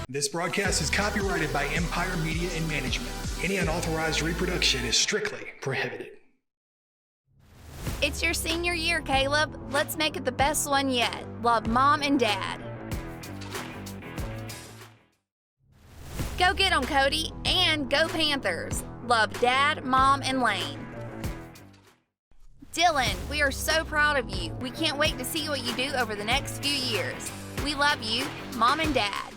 This broadcast is copyrighted by Empire Media and Management. Any unauthorized reproduction is strictly prohibited. It's your senior year, Caleb. Let's make it the best one yet. Love, Mom and Dad. Go get 'em, Cody, and go Panthers. Love, Dad, Mom, and Lane. Dylan, we are so proud of you. We can't wait to see what you do over the next few years. We love you, Mom and Dad.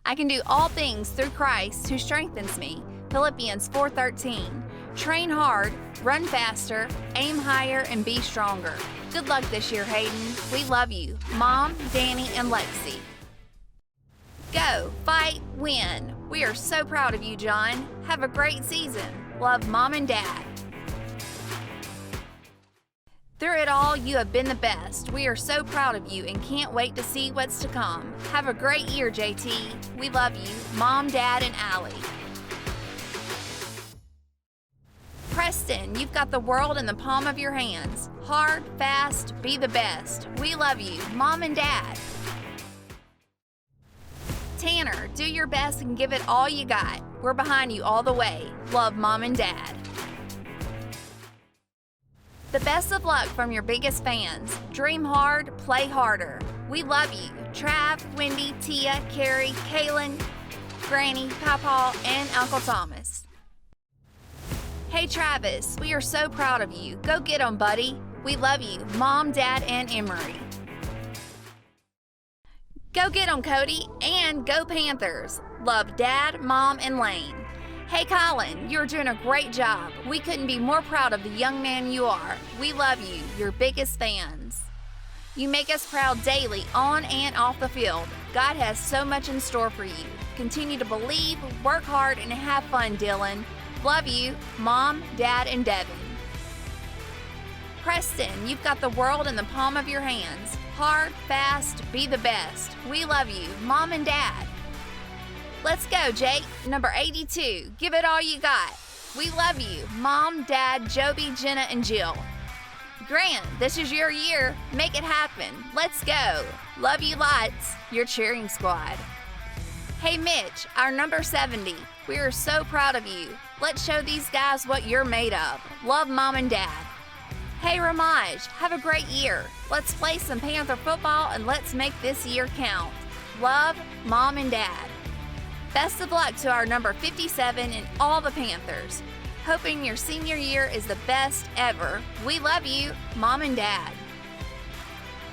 I can do all things through Christ who strengthens me. Philippians 4:13. Train hard, run faster, aim higher, and be stronger. Good luck this year, Hayden. We love you, Mom, Danny, and Lexi. Go, fight, win. We are so proud of you, John. Have a great season. Love, Mom and Dad. Through it all, you have been the best. We are so proud of you and can't wait to see what's to come. Have a great year, JT. We love you, Mom, Dad, and Allie. Preston, you've got the world in the palm of your hands. Hard, fast, be the best. We love you, Mom and Dad. Tanner, do your best and give it all you got. We're behind you all the way. Love, Mom and Dad. The best of luck from your biggest fans. Dream hard, play harder. We love you. Trav, Wendy, Tia, Carrie, Kaylin, Granny, Papa, and Uncle Thomas. Hey Travis, we are so proud of you. Go get 'em, buddy. We love you, Mom, Dad, and Emery. Go get 'em, Cody, and go Panthers. Love, Dad, Mom, and Lane. Hey Colin, you're doing a great job. We couldn't be more proud of the young man you are. We love you, your biggest fans. You make us proud daily, on and off the field. God has so much in store for you. Continue to believe, work hard, and have fun, Dylan. Love you, Mom, Dad, and Devin. Preston, you've got the world in the palm of your hands. Hard, fast, be the best. We love you, Mom and Dad. Let's go, Jake. Number 82. Give it all you got. We love you, Mom, Dad, Joby, Jenna, and Jill. Grant, this is your year. Make it happen. Let's go. Love you lots. Your cheering squad. Hey, Mitch, our number 70. We are so proud of you. Let's show these guys what you're made of. Love, Mom and Dad. Hey, Ramaj, have a great year. Let's play some Panther football and let's make this year count. Love, Mom and Dad. Best of luck to our number 57 and all the Panthers. Hoping your senior year is the best ever. We love you, Mom and Dad.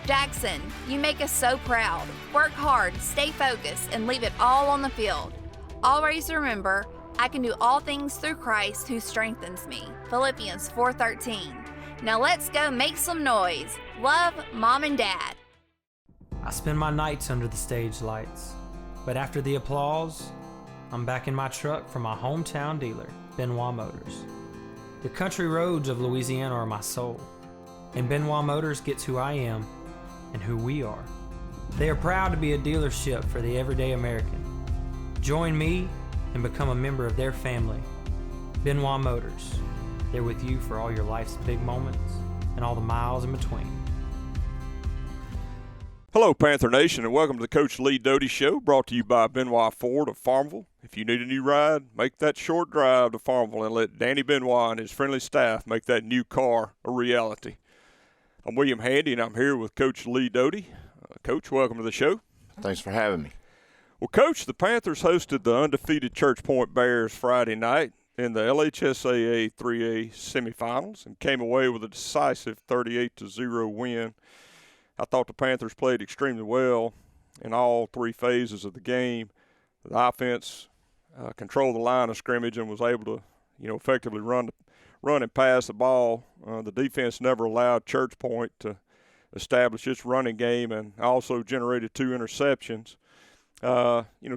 Jackson, you make us so proud. Work hard, stay focused, and leave it all on the field. Always remember, I can do all things through Christ who strengthens me. Philippians 4:13. Now let's go make some noise. Love, Mom and Dad. I spend my nights under the stage lights, but after the applause, I'm back in my truck from my hometown dealer, Benoit Motors. The country roads of Louisiana are my soul, and Benoit Motors gets who I am and who we are. They are proud to be a dealership for the everyday American. Join me and become a member of their family. Benoit Motors. They're with you for all your life's big moments and all the miles in between. Hello, Panther Nation, and welcome to the Coach Lee Doty Show, brought to you by Benoit Ford of Farmville. If you need a new ride, make that short drive to Farmville and let Danny Benoit and his friendly staff make that new car a reality. I'm William Handy, and I'm here with Coach Lee Doty. Coach, welcome to the show. Thanks for having me. Well, Coach, the Panthers hosted the undefeated Church Point Bears Friday night in the LHSAA 3A semifinals and came away with a decisive 38-0 win. I thought the Panthers played extremely well in all three phases of the game. The offense controlled the line of scrimmage and was able to, effectively run and pass the ball. The defense never allowed Church Point to establish its running game and also generated 2 interceptions.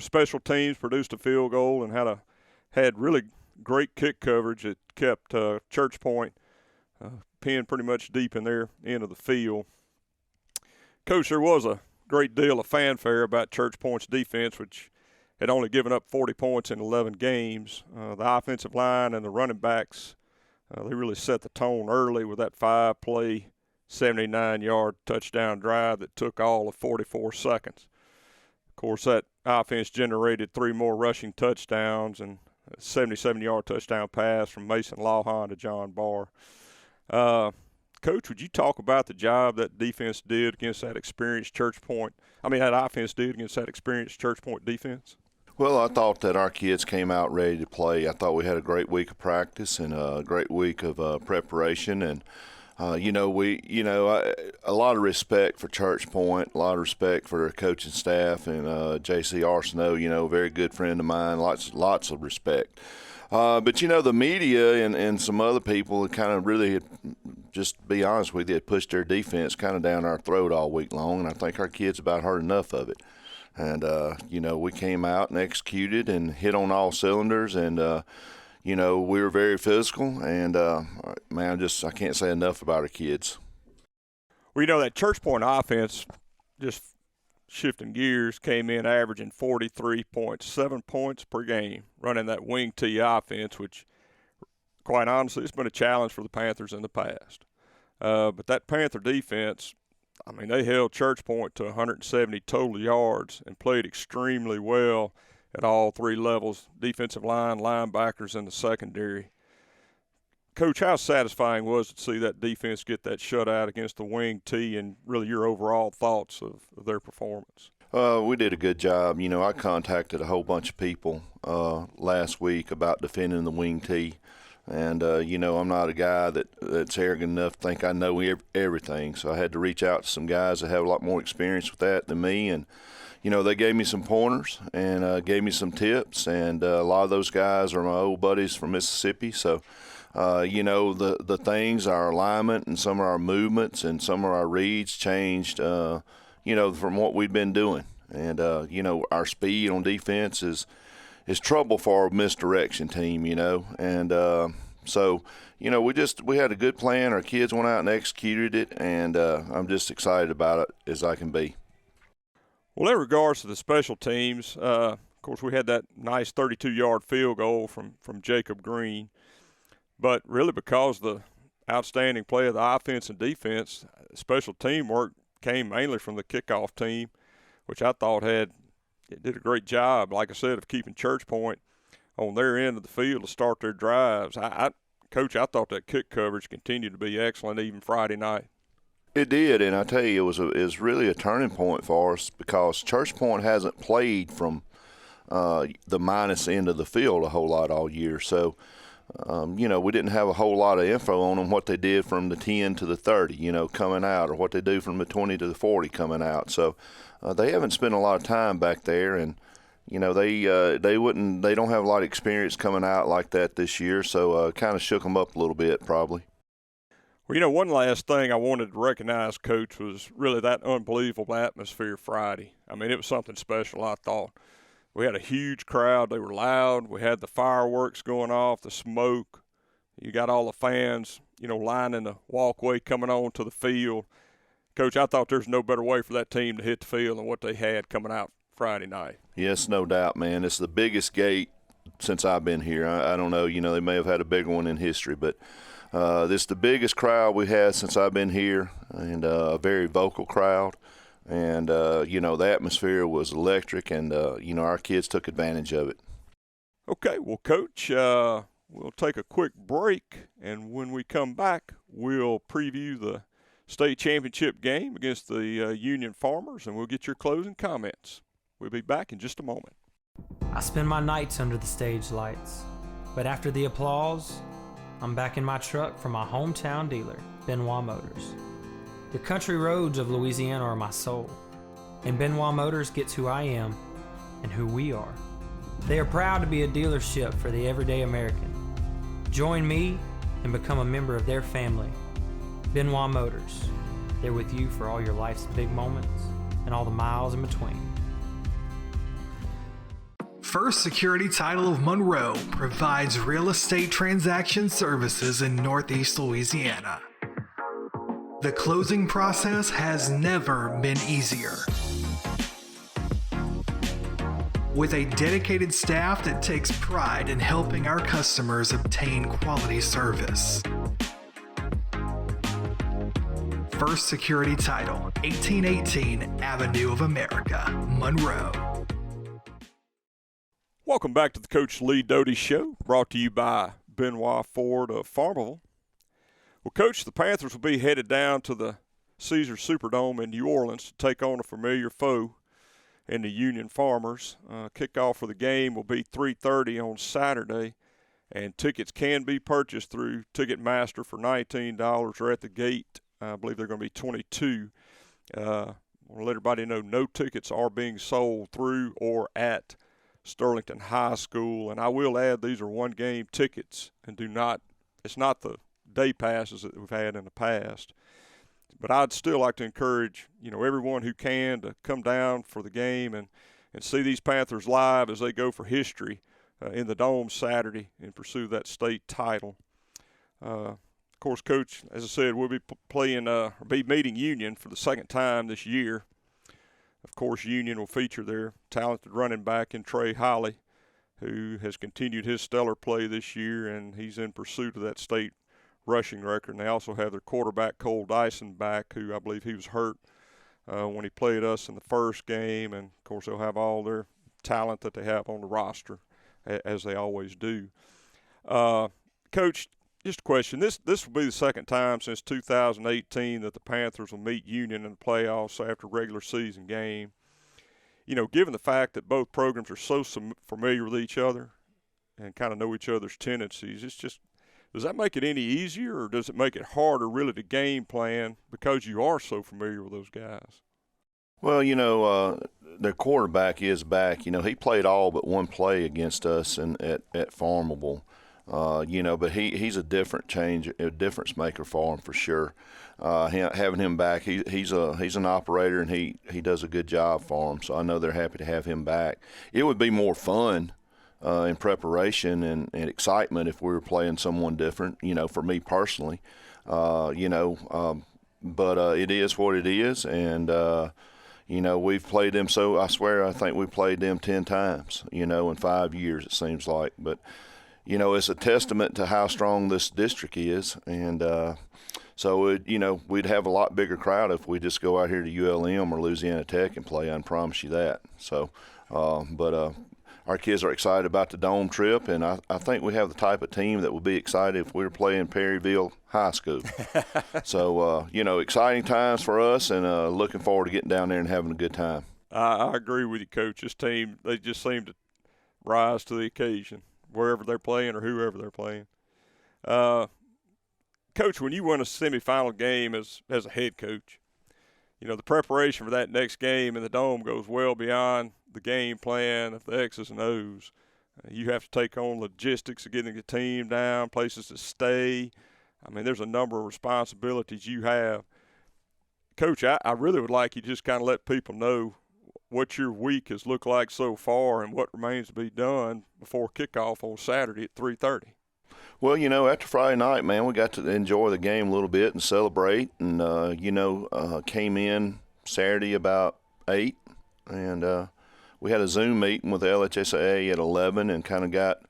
Special teams produced a field goal and had really great kick coverage that kept Church Point pinned pretty much deep in their end of the field. Coach, there was a great deal of fanfare about Church Point's defense, which had only given up 40 points in 11 games. The offensive line and the running backs, they really set the tone early with that 5-play, 79-yard touchdown drive that took all of 44 seconds. Of course, that offense generated 3 more rushing touchdowns and a 77-yard touchdown pass from Mason Lawhon to John Barr. Coach, would you talk about the job that defense did against that experienced that offense did against that experienced Church Point defense? Well, I thought that our kids came out ready to play. I thought we had a great week of practice and a great week of preparation. And, a lot of respect for Church Point, a lot of respect for their coaching staff and J.C. Arsenault, very good friend of mine, lots of respect. But, the media and some other people kind of really, just to be honest with you, had pushed their defense kind of down our throat all week long, and I think our kids about heard enough of it. And, we came out and executed and hit on all cylinders, and, we were very physical, and, I can't say enough about our kids. Well, that Church Point offense, just shifting gears, came in averaging 43.7 points per game, running that wing T offense, which, quite honestly, it's been a challenge for the Panthers in the past. But that Panther defense, they held Church Point to 170 total yards and played extremely well at all 3 levels, defensive line, linebackers, and the secondary. Coach, how satisfying was it to see that defense get that shutout against the wing T, and really your overall thoughts of their performance? We did a good job. I contacted a whole bunch of people last week about defending the wing T. And, I'm not a guy that's arrogant enough to think I know everything. So I had to reach out to some guys that have a lot more experience with that than me. And, they gave me some pointers and gave me some tips. And a lot of those guys are my old buddies from Mississippi. So, the things, our alignment and some of our movements and some of our reads changed, from what we've been doing. And, our speed on defense is trouble for a misdirection team, and so we had a good plan. Our kids went out and executed it, and I'm just excited about it as I can be. Well, in regards to the special teams, of course, we had that nice 32-yard field goal from Jacob Green, but really because the outstanding play of the offense and defense, special team work came mainly from the kickoff team, which I thought did a great job, like I said, of keeping Church Point on their end of the field to start their drives. Coach, I thought that kick coverage continued to be excellent even Friday night. It did, and I tell you, it was really a turning point for us because Church Point hasn't played from the minus end of the field a whole lot all year. So, we didn't have a whole lot of info on them, what they did from the 10 to the 30, coming out, or what they do from the 20 to the 40 coming out. So they haven't spent a lot of time back there, and they don't have a lot of experience coming out like that this year. So kind of shook them up a little bit, probably. Well, one last thing I wanted to recognize, Coach, was really that unbelievable atmosphere Friday. It was something special, I thought. We had a huge crowd. They were loud. We had the fireworks going off, the smoke. You got all the fans, lining the walkway coming on to the field. Coach, I thought there's no better way for that team to hit the field than what they had coming out Friday night. Yes, no doubt, man. It's the biggest gate since I've been here. I don't know, they may have had a bigger one in history, but this is the biggest crowd we had since I've been here, and a very vocal crowd. And, the atmosphere was electric, and, our kids took advantage of it. Okay, well, Coach, we'll take a quick break, and when we come back, we'll preview the state championship game against the Union Farmers, and we'll get your closing comments. We'll be back in just a moment. I spend my nights under the stage lights, but after the applause, I'm back in my truck from my hometown dealer, Benoit Motors. The country roads of Louisiana are my soul, and Benoit Motors gets who I am and who we are. They are proud to be a dealership for the everyday American. Join me and become a member of their family. Benoit Motors, they're with you for all your life's big moments and all the miles in between. First Security Title of Monroe provides real estate transaction services in Northeast Louisiana. The closing process has never been easier. With a dedicated staff that takes pride in helping our customers obtain quality service. First Security Title, 1818 Avenue of America, Monroe. Welcome back to the Coach Lee Doty Show, brought to you by Benoit Ford of Farmerville. Well, Coach, the Panthers will be headed down to the Caesars Superdome in New Orleans to take on a familiar foe in the Union Farmers. Kickoff for the game will be 3:30 on Saturday, and tickets can be purchased through Ticketmaster for $19 or at the gate. I believe they're going to be $22. I want to let everybody know no tickets are being sold through or at Sterlington High School. And I will add, these are one-game tickets and it's not the day passes that we've had in the past. But I'd still like to encourage, everyone who can to come down for the game and see these Panthers live as they go for history in the Dome Saturday and pursue that state title. Of course, Coach, as I said, we'll be meeting Union for the second time this year. Of course, Union will feature their talented running back in Trey Holly, who has continued his stellar play this year, and he's in pursuit of that state rushing record. And they also have their quarterback, Cole Dyson, back, who I believe he was hurt when he played us in the first game. And, of course, they'll have all their talent that they have on the roster, as they always do. Coach, just a question. This will be the second time since 2018 that the Panthers will meet Union in the playoffs after a regular season game. Given the fact that both programs are so familiar with each other and kind of know each other's tendencies, does that make it any easier, or does it make it harder really to game plan because you are so familiar with those guys? Well, their quarterback is back. He played all but one play against us at Farmerville. But he's a difference maker for him for sure. Having him back, he's an operator, and he does a good job for him. So I know they're happy to have him back. It would be more fun in preparation and excitement if we were playing someone different. For me personally, but it is what it is, and we've played them. So I think we played them 10 times. In 5 years it seems like, but. It's a testament to how strong this district is, and so we'd have a lot bigger crowd if we just go out here to ULM or Louisiana Tech and play. I can promise you that. So, but our kids are excited about the Dome trip, and I think we have the type of team that would be excited if we were playing Perryville High School. So, exciting times for us, and looking forward to getting down there and having a good time. I agree with you, Coach. This team, they just seem to rise to the occasion, wherever they're playing or whoever they're playing. Coach, when you win a semifinal game as a head coach, the preparation for that next game in the Dome goes well beyond the game plan of the X's and O's. You have to take on logistics of getting the team down, places to stay. I mean, there's a number of responsibilities you have. Coach, I really would like you to just kind of let people know what your week has looked like so far and what remains to be done before kickoff on Saturday at 3:30. Well, after Friday night, man, we got to enjoy the game a little bit and celebrate. And, came in Saturday about 8, and we had a Zoom meeting with the LHSAA at 11 and kind of got,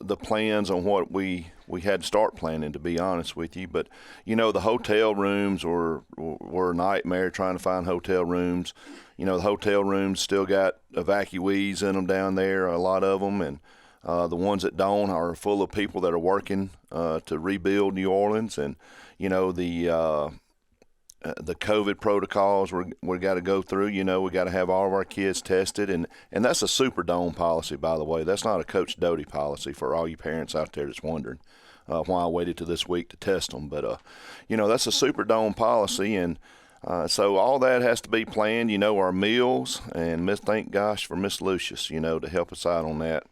the plans on what we had to start planning, to be honest with you. But, the hotel rooms were a nightmare trying to find hotel rooms. The hotel rooms still got evacuees in them down there, a lot of them. And the ones that don't are full of people that are working to rebuild New Orleans. And, the COVID protocols we got to go through. We got to have all of our kids tested, and that's a Superdome policy, by the way. That's not a Coach Doty policy, for all you parents out there that's wondering why I waited till this week to test them. But that's a Superdome policy, and so all that has to be planned. Our meals, and thank gosh for Miss Lucius, to help us out on that.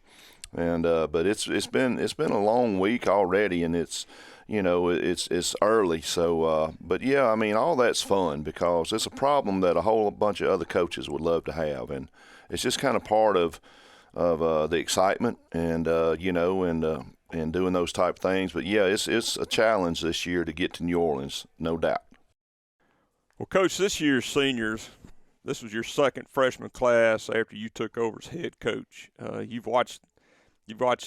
And but it's been a long week already, and it's early. So, but yeah, I mean, all that's fun because it's a problem that a whole bunch of other coaches would love to have. And it's just kind of part of the excitement and doing those type of things. But yeah, it's a challenge this year to get to New Orleans, no doubt. Well, Coach, this year's seniors, this was your second freshman class after you took over as head coach. You've watched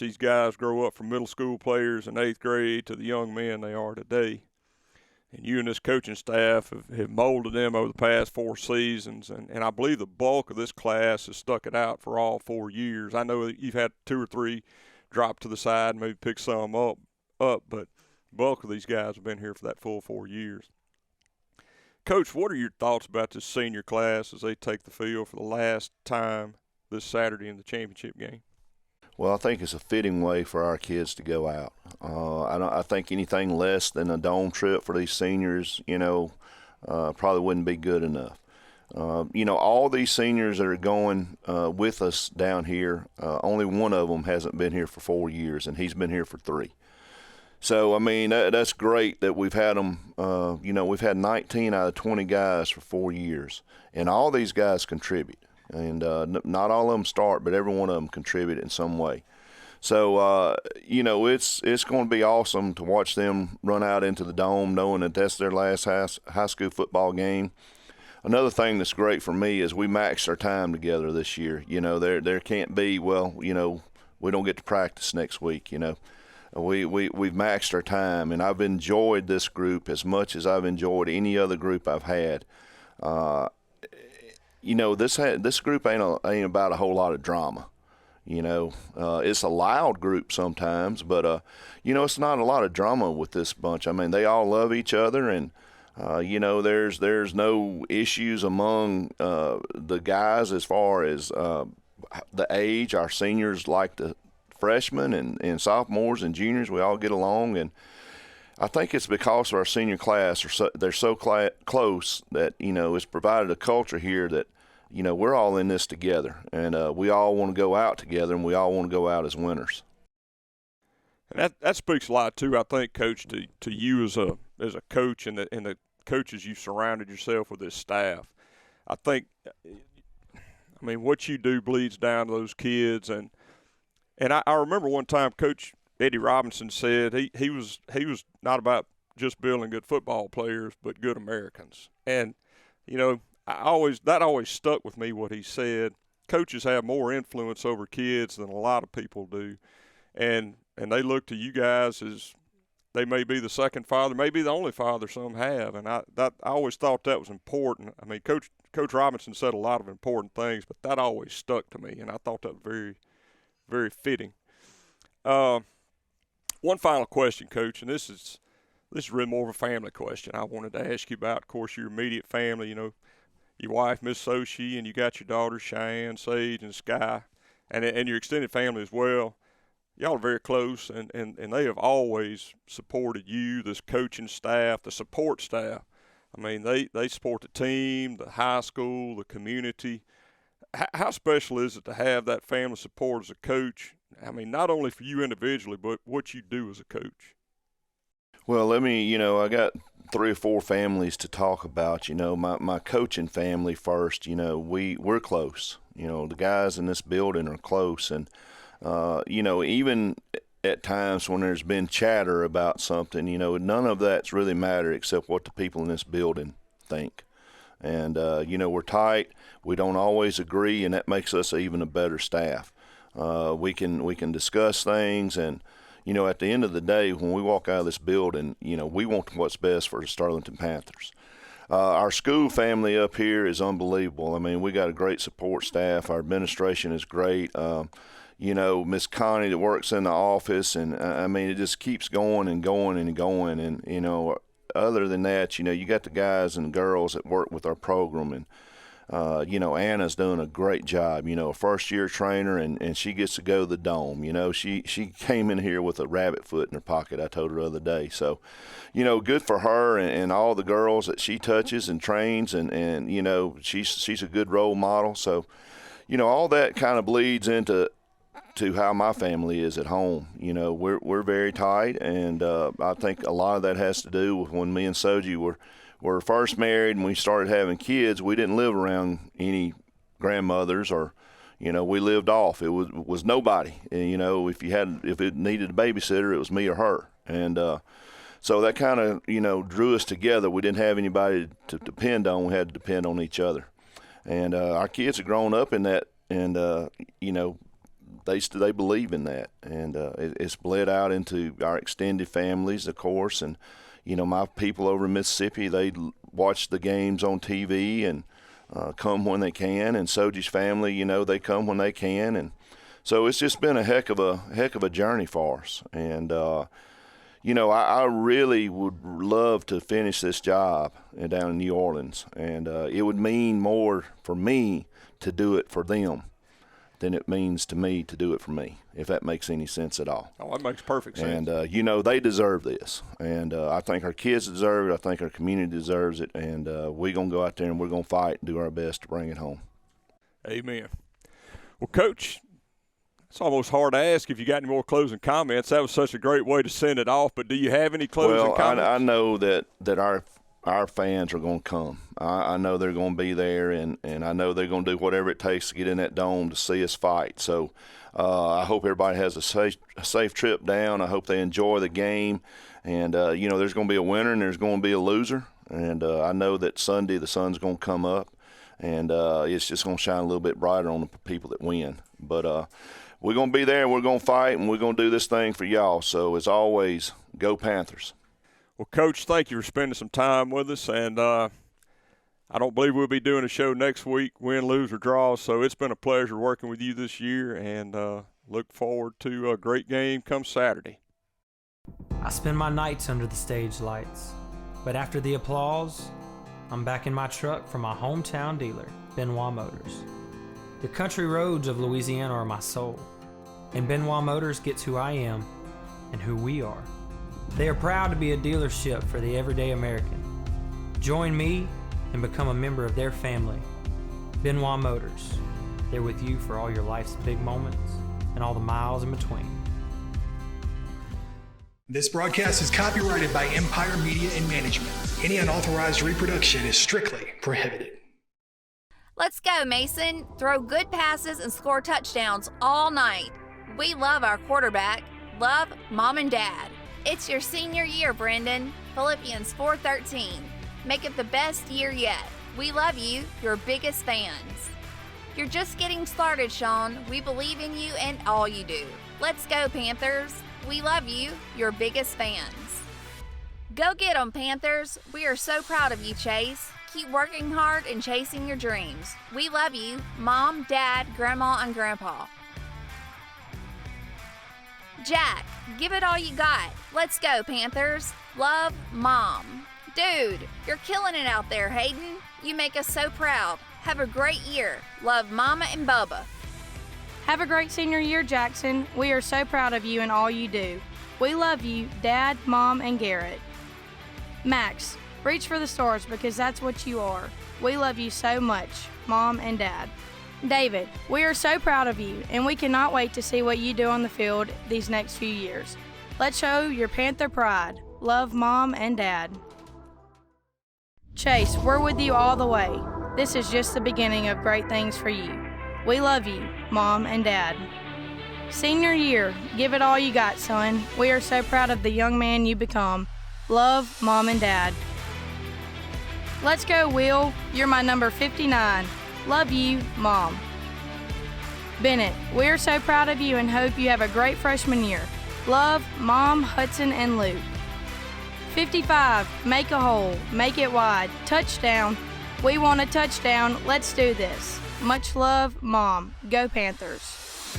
these guys grow up from middle school players in 8th grade to the young men they are today. And you and this coaching staff have molded them over the past 4 seasons, and I believe the bulk of this class has stuck it out for all 4 years. I know that you've had 2 or 3 drop to the side, maybe pick some up, but the bulk of these guys have been here for that full 4 years. Coach, what are your thoughts about this senior class as they take the field for the last time this Saturday in the championship game? Well, I think it's a fitting way for our kids to go out. I think anything less than a dome trip for these seniors, probably wouldn't be good enough. All these seniors that are going with us down here, only one of them hasn't been here for 4 years, and he's been here for 3. So, I mean, that's great that we've had them, we've had 19 out of 20 guys for 4 years, and all these guys contribute. And not all of them start, but every one of them contribute in some way. So, it's going to be awesome to watch them run out into the dome knowing that that's their last high school football game. Another thing that's great for me is we maxed our time together this year. There can't be, we don't get to practice next week, We've maxed our time, and I've enjoyed this group as much as I've enjoyed any other group I've had. This group ain't about a whole lot of drama. It's a loud group sometimes, but it's not a lot of drama with this bunch. I mean, they all love each other, and there's no issues among the guys as far as the age. Our seniors like the freshmen and sophomores and juniors. We all get along, and I think it's because of our senior class. They're so close that it's provided a culture here that we're all in this together, and we all want to go out together, and we all want to go out as winners. And that speaks a lot too, I think, Coach, to you as a coach and the coaches you've surrounded yourself with, this staff. I think, what you do bleeds down to those kids, and I remember one time Coach Eddie Robinson said he was not about just building good football players, but good Americans. And that always stuck with me, what he said. Coaches have more influence over kids than a lot of people do, and they look to you guys as they may be the second father, maybe the only father some have, and I always thought that was important. I mean, Coach Robinson said a lot of important things, but that always stuck to me, and I thought that was very, very fitting. One final question, Coach, and this is really more of a family question I wanted to ask you about. Of course, your immediate family, your wife, Miss Sochi, and you got your daughters, Cheyenne, Sage, and Sky, and your extended family as well. Y'all are very close, and they have always supported you, this coaching staff, the support staff. I mean, they support the team, the high school, the community. How special is it to have that family support as a coach? I mean, not only for you individually, but what you do as a coach. Well, I got 3 or 4 families to talk about. My coaching family first. We're close. The guys in this building are close, and even at times when there's been chatter about something, none of that's really mattered except what the people in this building think. And we're tight. We don't always agree, and that makes us even a better staff. We can discuss things, and at the end of the day, when we walk out of this building, we want what's best for the Sterlington Panthers. Our school family up here is unbelievable. I mean, we got a great support staff. Our administration is great. Miss Connie that works in the office, and it just keeps going and going and going. And other than that, you got the guys and girls that work with our program, and Anna's doing a great job. A first-year trainer, and she gets to go to the dome. She came in here with a rabbit foot in her pocket, I told her the other day. So, good for her and all the girls that she touches and trains, and she's a good role model. So, all that kind of bleeds into how my family is at home. We're very tight, and I think a lot of that has to do with when me and Soji were first married and we started having kids. We didn't live around any grandmothers, or we lived off. It was nobody. And, if it needed a babysitter, it was me or her. And so that kind of drew us together. We didn't have anybody to depend on. We had to depend on each other. And our kids have grown up in that, and they believe in that, and it's bled out into our extended families, of course. And my people over in Mississippi, they watch the games on TV and come when they can, and Soji's family, they come when they can, and so it's just been a heck of a journey for us. And I really would love to finish this job down in New Orleans, and it would mean more for me to do it for them than it means to me to do it for me, if that makes any sense at all. Oh, that makes perfect sense. And, they deserve this. And I think our kids deserve it. I think our community deserves it. And we're going to go out there and we're going to fight and do our best to bring it home. Amen. Well, Coach, it's almost hard to ask if you got any more closing comments. That was such a great way to send it off. But do you have any closing comments? I know that our fans are going to come. I know they're going to be there, and I know they're going to do whatever it takes to get in that dome to see us fight. So I hope everybody has a safe trip down. I hope they enjoy the game. And, there's going to be a winner and there's going to be a loser. And I know that Sunday the sun's going to come up, and it's just going to shine a little bit brighter on the people that win. But we're going to be there, and we're going to fight, and we're going to do this thing for y'all. So, as always, go Panthers. Well, Coach, thank you for spending some time with us, and I don't believe we'll be doing a show next week, win, lose, or draw, so it's been a pleasure working with you this year, and look forward to a great game come Saturday. I spend my nights under the stage lights, but after the applause, I'm back in my truck from my hometown dealer, Benoit Motors. The country roads of Louisiana are my soul, and Benoit Motors gets who I am and who we are. They are proud to be a dealership for the everyday American. Join me and become a member of their family. Benoit Motors. They're with you for all your life's big moments and all the miles in between. This broadcast is copyrighted by Empire Media and Management. Any unauthorized reproduction is strictly prohibited. Let's go, Mason. Throw good passes and score touchdowns all night. We love our quarterback. Love Mom and Dad. It's your senior year, Brendan. Philippians 4:13. Make it the best year yet. We love you, your biggest fans. You're just getting started, Sean. We believe in you and all you do. Let's go, Panthers. We love you, your biggest fans. Go get 'em, Panthers. We are so proud of you, Chase. Keep working hard and chasing your dreams. We love you, Mom, Dad, Grandma, and Grandpa. Jack, give it all you got. Let's go, Panthers. Love, Mom. Dude, you're killing it out there, Hayden. You make us so proud. Have a great year. Love, Mama and Bubba. Have a great senior year, Jackson. We are so proud of you and all you do. We love you, Dad, Mom, and Garrett. Max, reach for the stars because that's what you are. We love you so much, Mom and Dad. David, we are so proud of you, and we cannot wait to see what you do on the field these next few years. Let's show your Panther pride. Love, Mom and Dad. Chase, we're with you all the way. This is just the beginning of great things for you. We love you, Mom and Dad. Senior year, give it all you got, son. We are so proud of the young man you become. Love, Mom and Dad. Let's go, Will. You're my number 59. Love you, Mom. Bennett, we are so proud of you and hope you have a great freshman year. Love, Mom, Hudson, and Luke. 55, make a hole, make it wide, touchdown. We want a touchdown, let's do this. Much love, Mom. Go Panthers.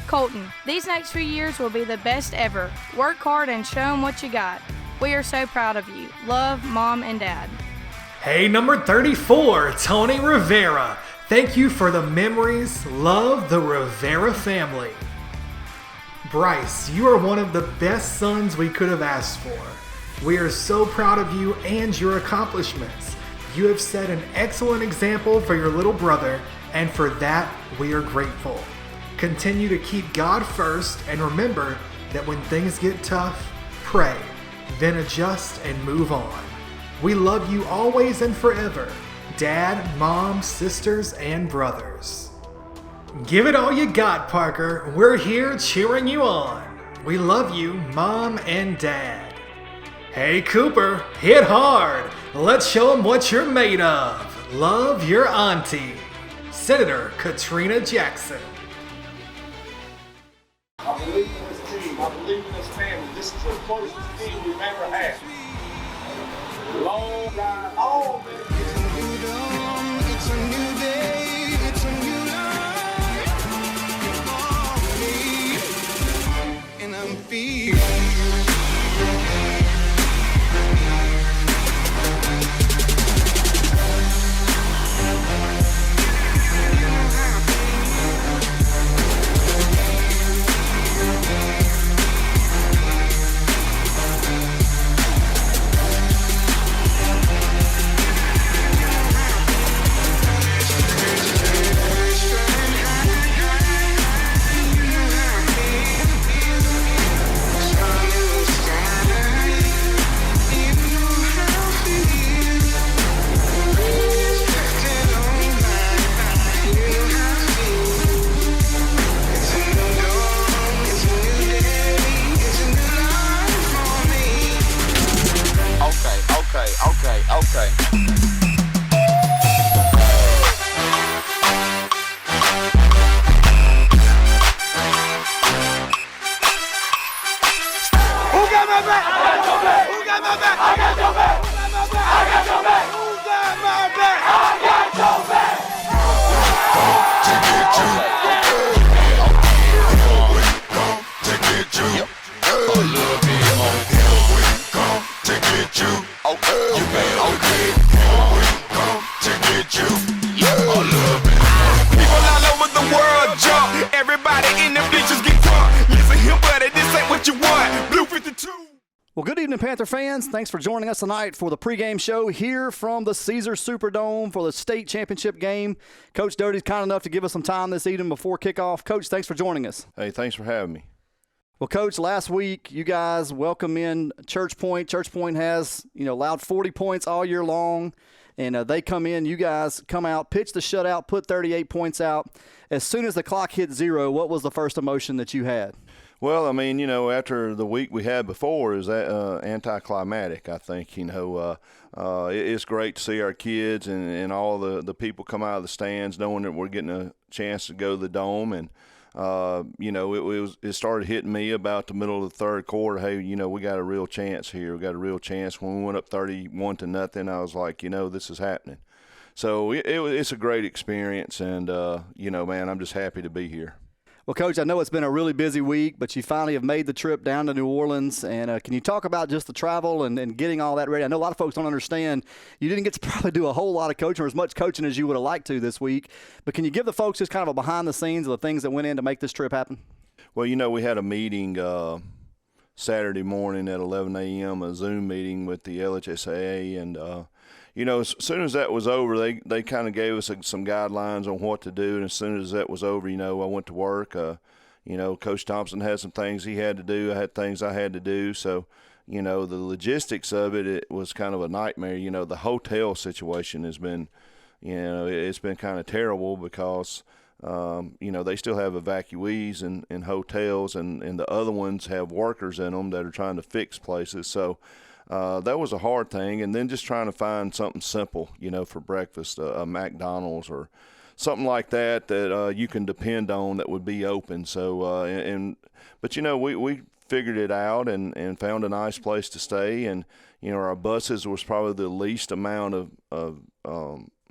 Colton, these next few years will be the best ever. Work hard and show them what you got. We are so proud of you. Love, Mom and Dad. Hey, number 34, Tony Rivera. Thank you for the memories. Love the Rivera family. Bryce, you are one of the best sons we could have asked for. We are so proud of you and your accomplishments. You have set an excellent example for your little brother, and for that, we are grateful. Continue to keep God first, and remember that when things get tough, pray, then adjust and move on. We love you always and forever. Dad, Mom, sisters, and brothers. Give it all you got, Parker. We're here cheering you on. We love you, Mom and Dad. Hey, Cooper, hit hard. Let's show them what you're made of. Love, your auntie, Senator Katrina Jackson. I believe in this team. I believe in this family. This is the closest team we've ever had. Long time. Oh, man. It's a new dawn. It's a new day. It's a new life for me. And I'm feeling. Okay. Who got my back? I got your back. Who got my back? I got your back. Who got my back? I got your back. Who got my back? I got your back. To get you. To get you. A little bit more. Come to get you. Okay. You better come to get you. A little bit more. People all over the world jump. Everybody in the bleachers get drunk. Listen here, buddy, this ain't what you want. Blue 52. Well, good evening, Panther fans. Thanks for joining us tonight for the pregame show here from the Caesars Superdome for the state championship game. Coach Doty's kind enough to give us some time this evening before kickoff. Coach, thanks for joining us. Hey, thanks for having me. Well, Coach, last week you guys welcome in Church Point. Church Point has, allowed 40 points all year long, and they come in. You guys come out, pitch the shutout, put 38 points out. As soon as the clock hit 0, what was the first emotion that you had? Well, I mean, after the week we had before, is that anticlimactic. I think, it's great to see our kids and all the people come out of the stands knowing that we're getting a chance to go to the Dome. And, it started hitting me about the middle of the third quarter. Hey, we got a real chance here. We got a real chance. When we went up 31-0, I was like, this is happening. So it's a great experience. And, man, I'm just happy to be here. Well, Coach, I know it's been a really busy week, but you finally have made the trip down to New Orleans. And can you talk about just the travel and getting all that ready? I know a lot of folks don't understand. You didn't get to probably do a whole lot of coaching or as much coaching as you would have liked to this week. But can you give the folks just kind of a behind the scenes of the things that went in to make this trip happen? Well, we had a meeting Saturday morning at 11 a.m., a Zoom meeting with the LHSAA. And, as soon as that was over, they kind of gave us some guidelines on what to do. And as soon as that was over, I went to work. Coach Thompson had some things he had to do. I had things I had to do. So, the logistics of it was kind of a nightmare. The hotel situation has been, it's been kind of terrible because, they still have evacuees in hotels and the other ones have workers in them that are trying to fix places. So, that was a hard thing. And then just trying to find something simple, for breakfast, a McDonald's or something like that you can depend on that would be open. So, but we figured it out and found a nice place to stay. And, our buses was probably the least amount of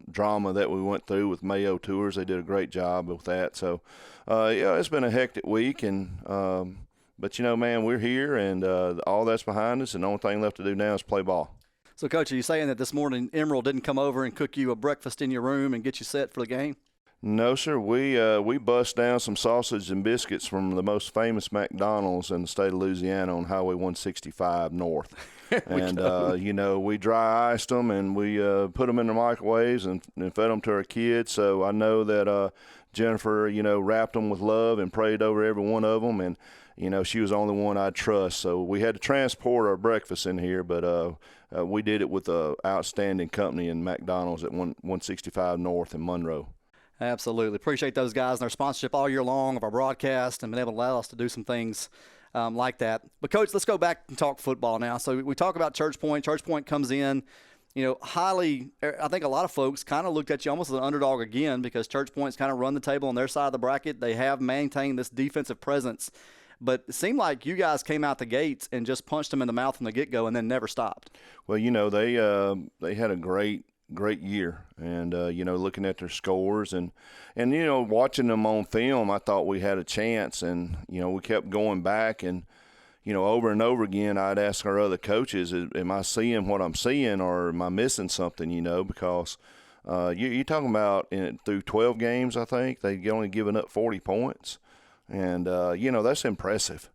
drama that we went through with Mayo Tours. They did a great job with that. So, it's been a hectic week and, but, man, we're here, and all that's behind us, and the only thing left to do now is play ball. So, Coach, are you saying that this morning Emerald didn't come over and cook you a breakfast in your room and get you set for the game? No, sir. We bust down some sausage and biscuits from the most famous McDonald's in the state of Louisiana on Highway 165 North. And, we dry iced them, and we put them in the microwaves and fed them to our kids. So I know that Jennifer, wrapped them with love and prayed over every one of them, and she was the only one I'd trust. So we had to transport our breakfast in here, but we did it with an outstanding company in McDonald's at 165 North in Monroe. Absolutely. Appreciate those guys and their sponsorship all year long of our broadcast and being able to allow us to do some things like that. But, Coach, let's go back and talk football now. So we talk about Church Point. Church Point comes in, highly – I think a lot of folks kind of looked at you almost as an underdog again because Church Point's kind of run the table on their side of the bracket. They have maintained this defensive presence. But it seemed like you guys came out the gates and just punched them in the mouth from the get-go and then never stopped. Well, they had a great year, and looking at their scores and watching them on film, I thought we had a chance, and we kept going back, and over and over again, I'd ask our other coaches, am I seeing what I'm seeing, or am I missing something? Because you're talking about through 12 games, I think they only given up 40 points, and that's impressive.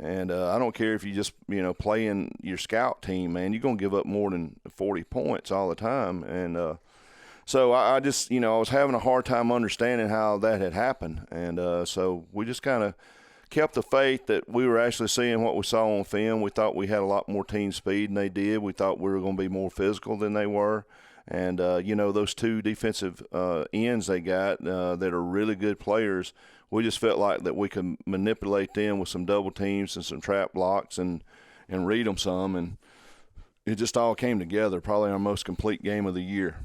And I don't care if you just, playing your scout team, man, you're going to give up more than 40 points all the time. And so I just, I was having a hard time understanding how that had happened. And so we just kind of kept the faith that we were actually seeing what we saw on film. We thought we had a lot more team speed than they did. We thought we were going to be more physical than they were. And, those two defensive ends they got that are really good players, we just felt like that we could manipulate them with some double teams and some trap blocks and read them some. And it just all came together, probably our most complete game of the year.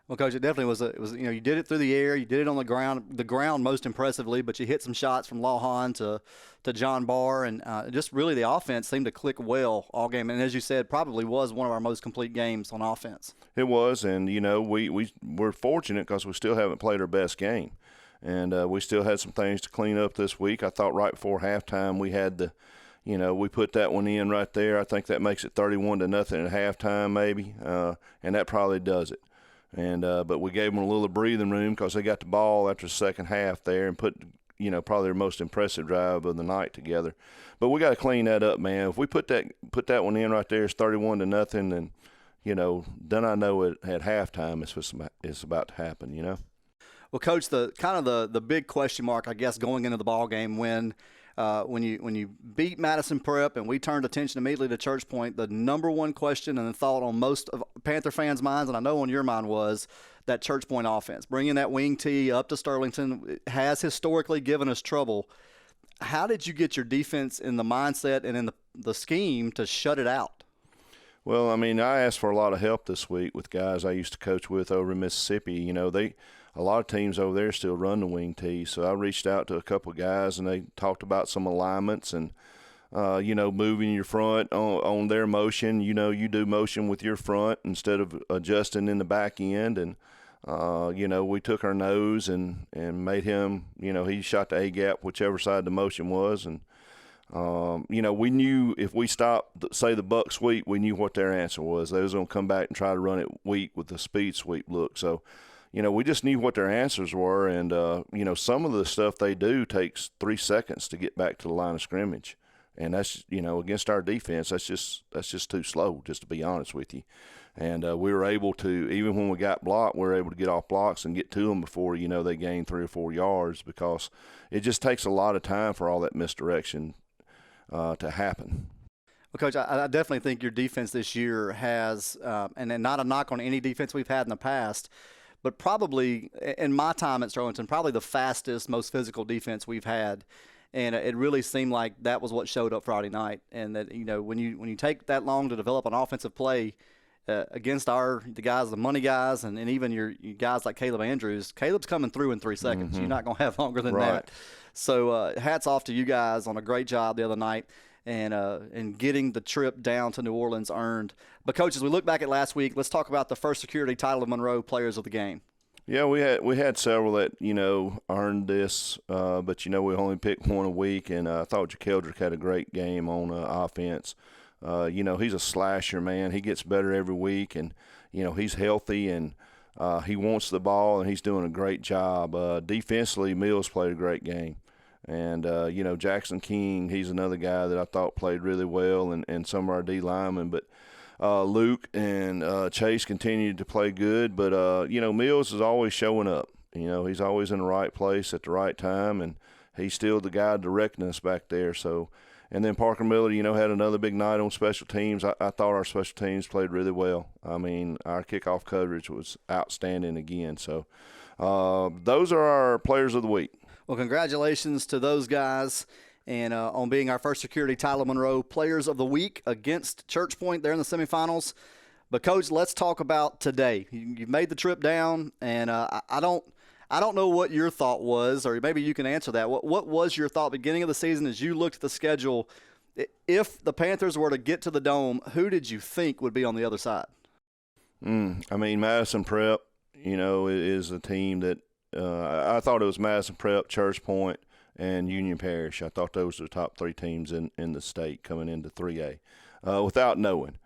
Well, Coach, it definitely was you did it through the air, you did it on the ground most impressively, but you hit some shots from Lawhon to John Barr, and just really the offense seemed to click well all game. And as you said, probably was one of our most complete games on offense. It was, and, we're fortunate because we still haven't played our best game. And we still had some things to clean up this week. I thought right before halftime we had we put that one in right there. I think that makes it 31-0 at halftime maybe, and that probably does it. And but we gave them a little breathing room because they got the ball after the second half there and put probably their most impressive drive of the night together. But we got to clean that up, man. If we put that one in right there, it's 31-0, and then I know at halftime it's about to happen. Well, Coach, the big question mark, I guess, going into the ball game when you beat Madison Prep and we turned attention immediately to Church Point, the number one question and the thought on most of Panther fans' minds, and I know on your mind, was that Church Point offense. Bringing that wing tee up to Sterlington has historically given us trouble. How did you get your defense in the mindset and in the scheme to shut it out? Well, I asked for a lot of help this week with guys I used to coach with over in Mississippi. A lot of teams over there still run the wing tee, so I reached out to a couple of guys, and they talked about some alignments and, moving your front on their motion. You do motion with your front instead of adjusting in the back end. And, we took our nose and made him, he shot the A-gap, whichever side the motion was. And, we knew if we stopped, say, the buck sweep, we knew what their answer was. They was going to come back and try to run it weak with the speed sweep look. So, we just knew what their answers were, and, some of the stuff they do takes 3 seconds to get back to the line of scrimmage. And that's, against our defense, that's just too slow, just to be honest with you. And we were able to, even when we got blocked, we were able to get off blocks and get to them before, they gained 3 or 4 yards, because it just takes a lot of time for all that misdirection to happen. Well, Coach, I definitely think your defense this year has, and not a knock on any defense we've had in the past, but probably, in my time at Sterlington, probably the fastest, most physical defense we've had. And it really seemed like that was what showed up Friday night. And that, when you take that long to develop an offensive play against the guys, the money guys, and even your guys like Caleb Andrews, Caleb's coming through in 3 seconds. You're not going to have longer than that. So hats off to you guys on a great job the other night. And getting the trip down to New Orleans earned. But, Coach, as we look back at last week, let's talk about the first security title of Monroe Players of the Game. Yeah, we had several that, earned this, but, we only picked one a week, and I thought JaKeldrick had a great game on offense. He's a slasher, man. He gets better every week, and, he's healthy, and he wants the ball, and he's doing a great job. Defensively, Mills played a great game. And, Jackson King, he's another guy that I thought played really well, and some of our D linemen. But Luke and Chase continued to play good. But, Mills is always showing up. He's always in the right place at the right time, and he's still the guy directing us back there. So, and then Parker Miller, had another big night on special teams. I thought our special teams played really well. Our kickoff coverage was outstanding again. So those are our players of the week. Well, congratulations to those guys and on being our first security Tyler Monroe Players of the Week against Church Point there in the semifinals. But, Coach, let's talk about today. You've made the trip down, and I don't I don't know what your thought was, or maybe you can answer that. What was your thought beginning of the season as you looked at the schedule? If the Panthers were to get to the Dome, who did you think would be on the other side? I mean, Madison Prep, is a team that I thought it was Madison Prep, Church Point, and Union Parish. I thought those were the top 3 teams in the state coming into 3A without knowing.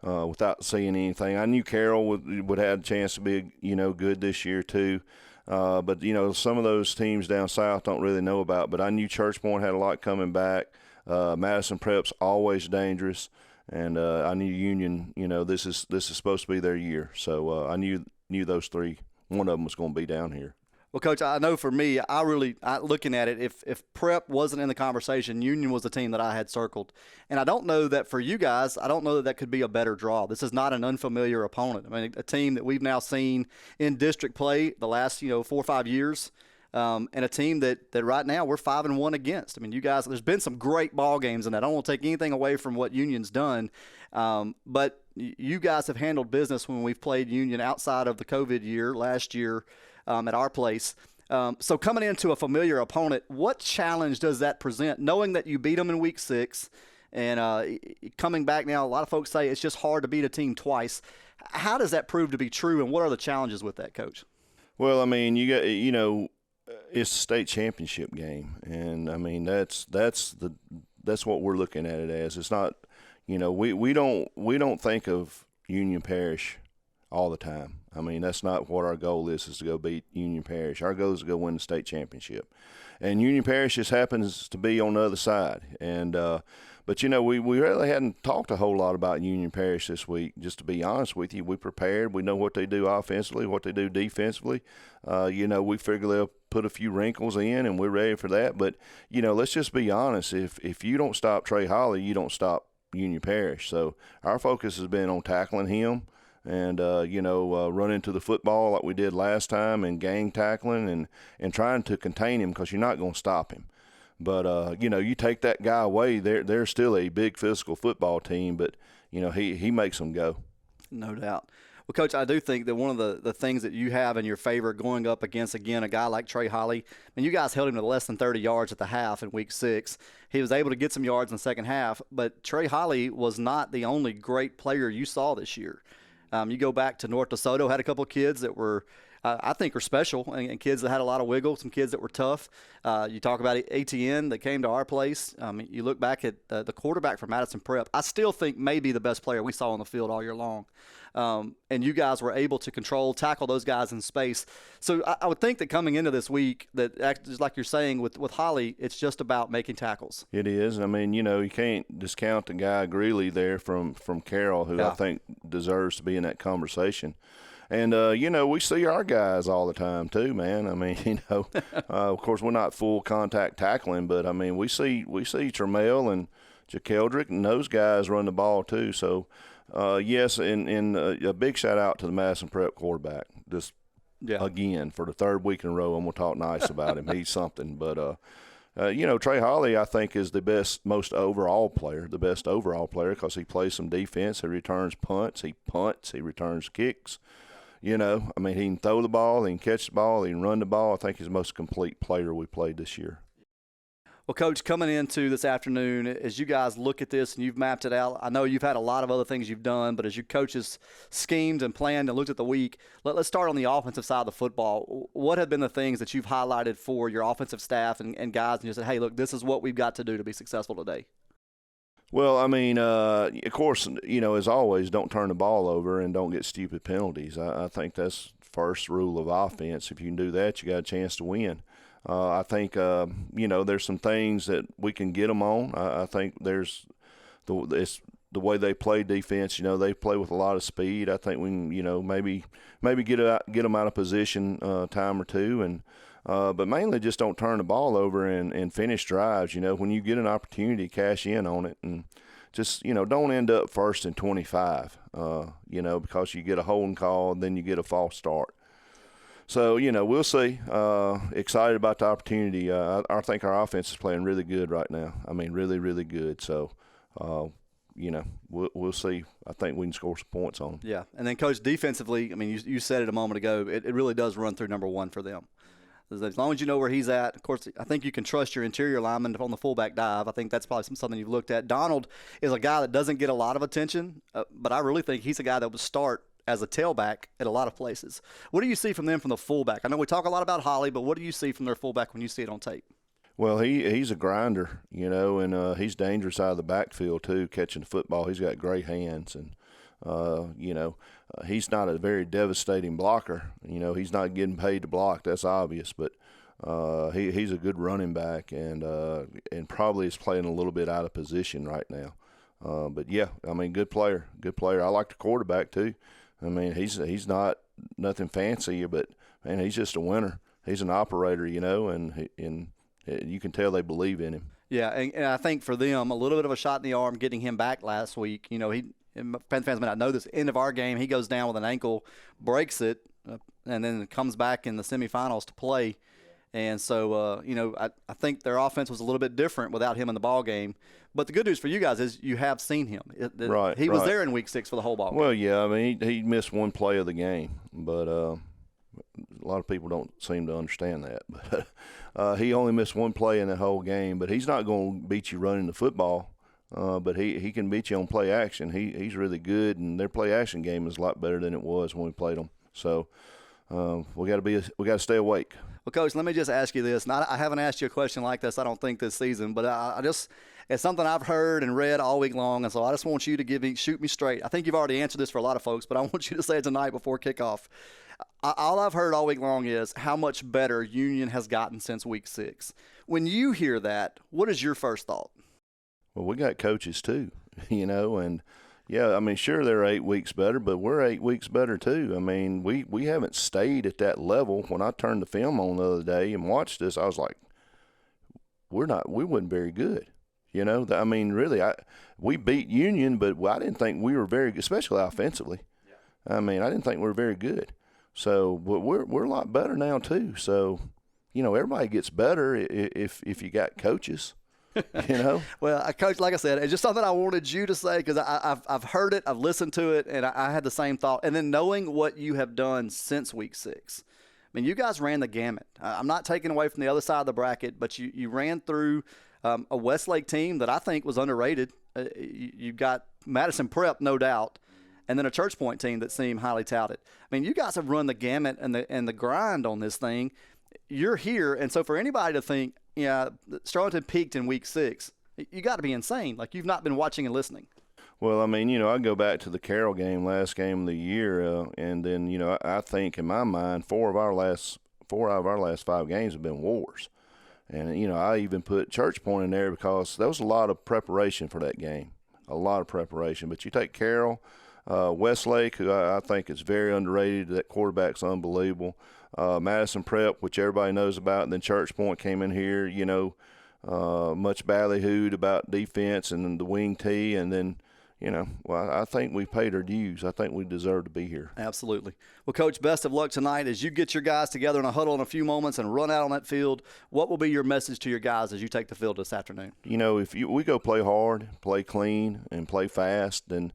Without seeing anything. I knew Carroll would have a chance to be, good this year too. But, some of those teams down south don't really know about. But I knew Church Point had a lot coming back. Madison Prep's always dangerous. And I knew Union, this is supposed to be their year. So I knew those 3, one of them was going to be down here. Well, Coach, I know for me, looking at it, if Prep wasn't in the conversation, Union was the team that I had circled. And I don't know that for you guys, I don't know that could be a better draw. This is not an unfamiliar opponent. I mean, a team that we've now seen in district play the last, 4 or 5 years, and a team that right now we're 5-1 against. I mean, you guys, there's been some great ball games in that. I don't want to take anything away from what Union's done, but you guys have handled business when we've played Union outside of the COVID year last year. At our place. So coming into a familiar opponent, what challenge does that present, knowing that you beat them in week 6 and coming back now, a lot of folks say it's just hard to beat a team twice. How does that prove to be true, and what are the challenges with that, Coach? Well, I mean, you got, it's a state championship game, and I mean that's what we're looking at it as. It's not, we don't think of Union Parish all the time. I mean, that's not what our goal is to go beat Union Parish. Our goal is to go win the state championship. And Union Parish just happens to be on the other side. And but, we really hadn't talked a whole lot about Union Parish this week, just to be honest with you. We prepared. We know what they do offensively, what they do defensively. We figure they'll put a few wrinkles in, and we're ready for that. But, let's just be honest. If you don't stop Trey Holly, you don't stop Union Parish. So our focus has been on tackling him. And, run into the football like we did last time and gang tackling and trying to contain him because you're not going to stop him. But, you take that guy away, they're still a big physical football team, but, he makes them go. No doubt. Well, Coach, I do think that one of the things that you have in your favor going up against, again, a guy like Trey Holly, and you guys held him to less than 30 yards at the half in week 6. He was able to get some yards in the second half, but Trey Holly was not the only great player you saw this year. You go back to North DeSoto, had a couple of kids that were, I think, are special, and kids that had a lot of wiggle, some kids that were tough. You talk about ATN that came to our place. You look back at the quarterback for Madison Prep. I still think maybe the best player we saw on the field all year long. And you guys were able to tackle those guys in space. So I would think that coming into this week, that just like you're saying with Holly, it's just about making tackles. It is. I mean, you can't discount the guy Greeley there from Carroll, who I think deserves to be in that conversation. And, we see our guys all the time too, man. I mean, of course we're not full contact tackling, but, I mean, we see Tremel and JaKeldrick and those guys run the ball too. So, yes, and a big shout-out to the Madison Prep quarterback. Just, again, for the 3rd week in a row, I'm going to talk nice about him. He's something. But, Trey Holly, I think, is the best overall player because he plays some defense. He returns punts. He punts. He returns kicks. He can throw the ball. He can catch the ball. He can run the ball. I think he's the most complete player we played this year. Well, Coach, coming into this afternoon, as you guys look at this and you've mapped it out, I know you've had a lot of other things you've done, but as your coaches schemed and planned and looked at the week, let's start on the offensive side of the football. What have been the things that you've highlighted for your offensive staff and guys and you said, hey, look, this is what we've got to do to be successful today? Well, I mean, of course, as always, don't turn the ball over and don't get stupid penalties. I think that's the first rule of offense. If you can do that, you got a chance to win. I think, there's some things that we can get them on. I think there's the way they play defense. They play with a lot of speed. I think we can, maybe get them out of position time or two, and but mainly just don't turn the ball over and finish drives. When you get an opportunity, cash in on it, and just don't end up 1st and 25. Because you get a holding call and then you get a false start. So, we'll see. Excited about the opportunity. I think our offense is playing really good right now. I mean, really, really good. So, we'll see. I think we can score some points on them. Yeah, and then, Coach, defensively, I mean, you said it a moment ago, it really does run through number one for them. As long as you know where he's at, of course, I think you can trust your interior lineman on the fullback dive. I think that's probably something you've looked at. Donald is a guy that doesn't get a lot of attention, but I really think he's a guy that would start as a tailback at a lot of places. What do you see from them from the fullback? I know we talk a lot about Holly, but what do you see from their fullback when you see it on tape? Well, he's a grinder, and he's dangerous out of the backfield too, catching the football. He's got great hands, and he's not a very devastating blocker. He's not getting paid to block. That's obvious, but he's a good running back, and probably is playing a little bit out of position right now. But yeah, I mean, good player. I like the quarterback too. I mean, he's not nothing fancy, but man, he's just a winner. He's an operator, and you can tell they believe in him. Yeah, and I think for them, a little bit of a shot in the arm getting him back last week. Panther fans may not know this. End of our game, he goes down with an ankle, breaks it, and then comes back in the semifinals to play. And so, I think their offense was a little bit different without him in the ball game. But the good news for you guys is you have seen him. Right. He was there in Week 6 for the whole ball game. Well, yeah, I mean, he missed one play of the game, but a lot of people don't seem to understand that. But he only missed one play in the whole game. But he's not going to beat you running the football. But he can beat you on play action. He's really good, and their play action game is a lot better than it was when we played them. So we got to stay awake. Well, Coach, let me just ask you this. I haven't asked you a question like this, I don't think, this season, but it's something I've heard and read all week long, and so I just want you to shoot me straight. I think you've already answered this for a lot of folks, but I want you to say it tonight before kickoff. All I've heard all week long is how much better Union has gotten since Week 6. When you hear that, what is your first thought? Well, we got coaches too, and yeah, I mean, sure, they're 8 weeks better, but we're 8 weeks better too. I mean, we haven't stayed at that level. When I turned the film on the other day and watched this, I was like, we wasn't very good. I mean, really, we beat Union, but I didn't think we were very good, especially offensively. Yeah. I mean, I didn't think we were very good. So, but we're a lot better now too. So, everybody gets better if you got coaches. Well, Coach, like I said, it's just something I wanted you to say because I've heard it, I've listened to it, and I had the same thought. And then knowing what you have done since Week 6, I mean, you guys ran the gamut. I'm not taking away from the other side of the bracket, but you ran through a Westlake team that I think was underrated. You got Madison Prep, no doubt, and then a Church Point team that seemed highly touted. I mean, you guys have run the gamut and the grind on this thing. You're here, and so for anybody to think, Sterlington peaked in Week 6, you got to be insane. Like, you've not been watching and listening. Well, I mean, I go back to the Carroll game, last game of the year, and then, I think in my mind, 4 out of our last 5 games have been wars. And, I even put Church Point in there because there was a lot of preparation for that game, a lot of preparation. But you take Carroll, Westlake, who I think is very underrated. That quarterback's unbelievable. Madison Prep, which everybody knows about, and then Church Point came in here, much ballyhooed about defense and then the wing tee, and then, I think we paid our dues. I think we deserve to be here. Absolutely. Well, Coach, best of luck tonight as you get your guys together in a huddle in a few moments and run out on that field. What will be your message to your guys as you take the field this afternoon? If we go play hard, play clean, and play fast, then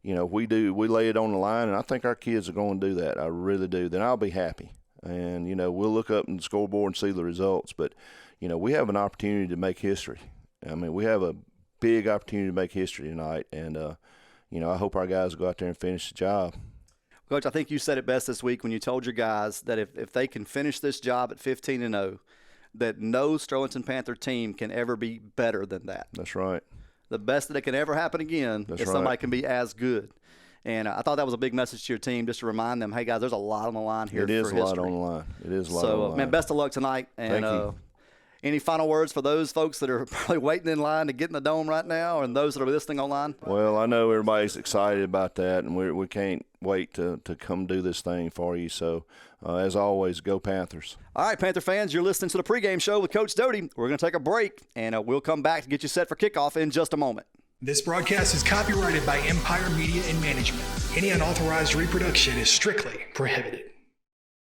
we lay it on the line, and I think our kids are going to do that. I really do. Then I'll be happy. And, we'll look up in the scoreboard and see the results. But, we have an opportunity to make history. I mean, we have a big opportunity to make history tonight. And, I hope our guys go out there and finish the job. Coach, I think you said it best this week when you told your guys that if they can finish this job at 15-0, that no Sterlington Panther team can ever be better than that. That's right. The best that it can ever happen again is somebody can be as good. And I thought that was a big message to your team, just to remind them, hey, guys, there's a lot on the line here for history. It is a lot on the line. It is a lot on the line. Man, best of luck tonight. And, thank you. Any final words for those folks that are probably waiting in line to get in the dome right now and those that are listening online? Well, I know everybody's excited about that, and we can't wait to come do this thing for you. So, as always, go Panthers. All right, Panther fans, you're listening to the pregame show with Coach Doty. We're going to take a break, and we'll come back to get you set for kickoff in just a moment. This broadcast is copyrighted by Empire Media and Management. Any unauthorized reproduction is strictly prohibited.